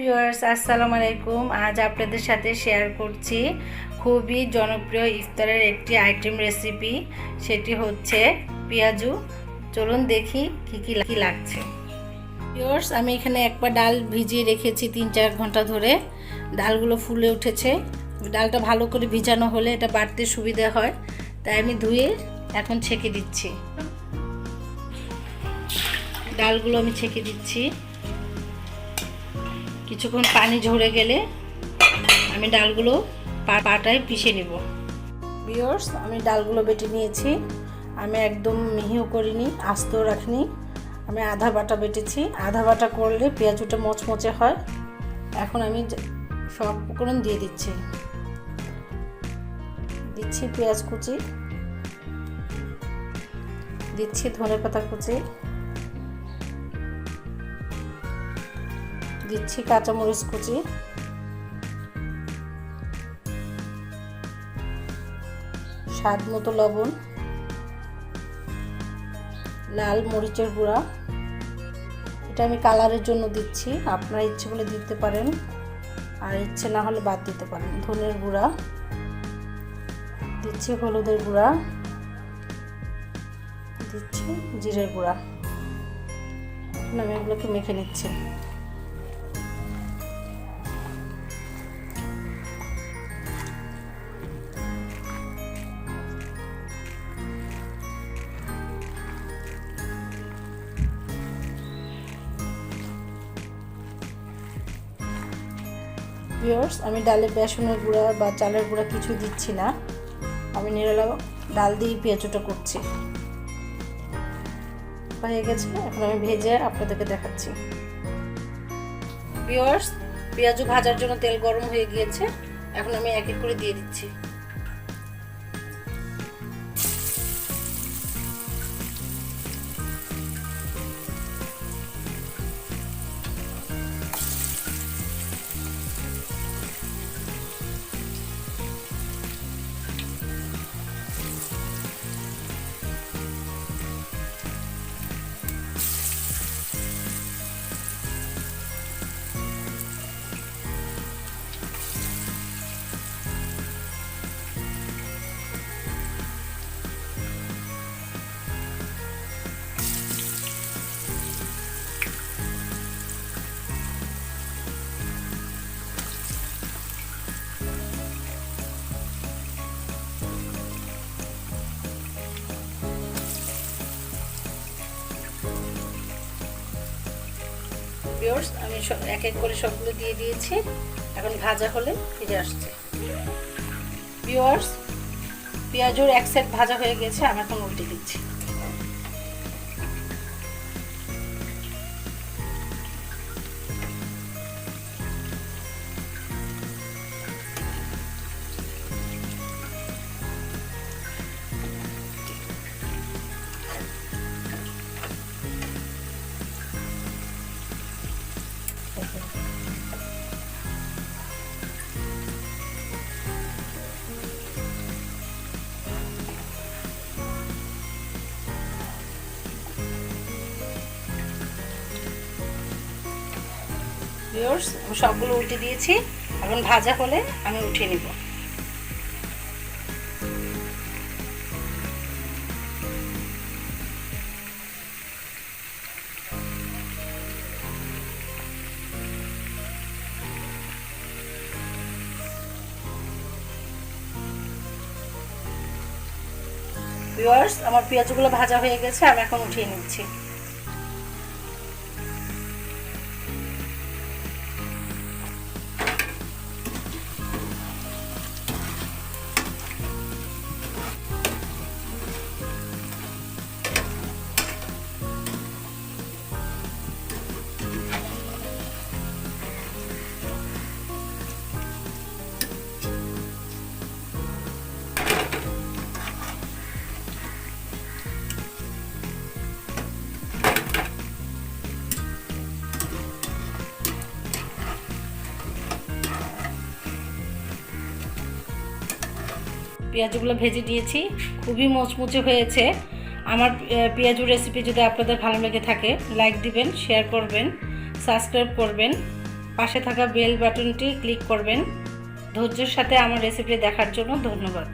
Viewers, আসসালামু আলাইকুম। আজ আপনাদের সাথে শেয়ার করছি খুবই জনপ্রিয় ইফতারের একটি আইটেম রেসিপি। সেটি হচ্ছে পেঁয়াজু। চলুন দেখি কি লাগছে। ভিউয়ার্স, আমি এখানে একবার ডাল ভিজিয়ে রেখেছি 3-4 ঘন্টা ধরে। ডালগুলো ফুলে উঠেছে। ডালটা ভালো করে ভিজানো হলে এটা বাটতে সুবিধা হয়, তাই আমি ধুয়ে এখন ছেঁকে দিচ্ছি। ডালগুলো আমি ছেঁকে দিচ্ছি। কিছুক্ষণ পানি ঝরে গেলে আমি ডালগুলো পাটায় পিষে নেব। ভিউয়ার্স, আমি ডালগুলো বেটে নিয়েছি। আমি একদম মিহিও করিনি, আস্তেও রাখিনি। আমি আধা বাটা বেটেছি। আধা বাটা করলে পেঁয়াজুটা মচমচে হয়। এখন আমি সব উপকরণ দিয়ে দিচ্ছি পেঁয়াজ কুচি, দিচ্ছি ধনেপাতা কুচি, দিচ্ছি কাঁচামরিচ কুচি, স্বাদ মতো লবণ, লাল মরিচের গুঁড়া। এটা আমি কালারের জন্য দিচ্ছি, আপনারা ইচ্ছে করলে দিতে পারেন, আর ইচ্ছে না হলে বাদ দিতে পারেন। ধনের গুঁড়া দিচ্ছি, হলুদের গুঁড়া দিচ্ছি, জিরের গুঁড়া। এখন আমি এগুলোকে মেখে নিচ্ছি। ভিউয়ার্স, আমি ডালে বেসনের গুঁড়া বা চালের গুঁড়া কিছু দিচ্ছি না। আমি নিরালা ডাল দিয়ে পেঁয়াজুটা করছি। হয়ে গেছে, এখন আমি ভেজে আপনাদেরকে দেখাচ্ছি। ভিউয়ার্স, পেঁয়াজু ভাজার জন্য তেল গরম হয়ে গিয়েছে। এখন আমি এক এক করে দিয়ে দিচ্ছি। ভিউয়ার্স, আমি এক এক করে সবগুলো দিয়ে দিয়েছি। এখন ভাজা হলে ফিরে আসছে। ভিউয়ার্স, পেঁয়াজুর এক সাইড ভাজা হয়ে গেছে, আমি এখন উল্টে দিচ্ছি। ভিউয়ার্স, আমি সবগুলো উল্টে দিয়েছি। এখন ভাজা হলে আমি উঠিয়ে নিব। ভিউয়ার্স, আমার পেঁয়াজগুলো ভাজা হয়ে গেছে, আমি এখন উঠিয়ে নিচ্ছি। পেঁয়াজগুলো ভেজে দিয়েছি, খুবই মুচমুচে হয়েছে। আমার পেঁয়াজুর রেসিপি যদি আপনাদের ভালো লেগে থাকে, লাইক দিবেন, শেয়ার করবেন, সাবস্ক্রাইব করবেন। পাশে থাকা বেল বাটনটি ক্লিক করবেন। ধৈর্যের সাথে আমার রেসিপি দেখার জন্য ধন্যবাদ।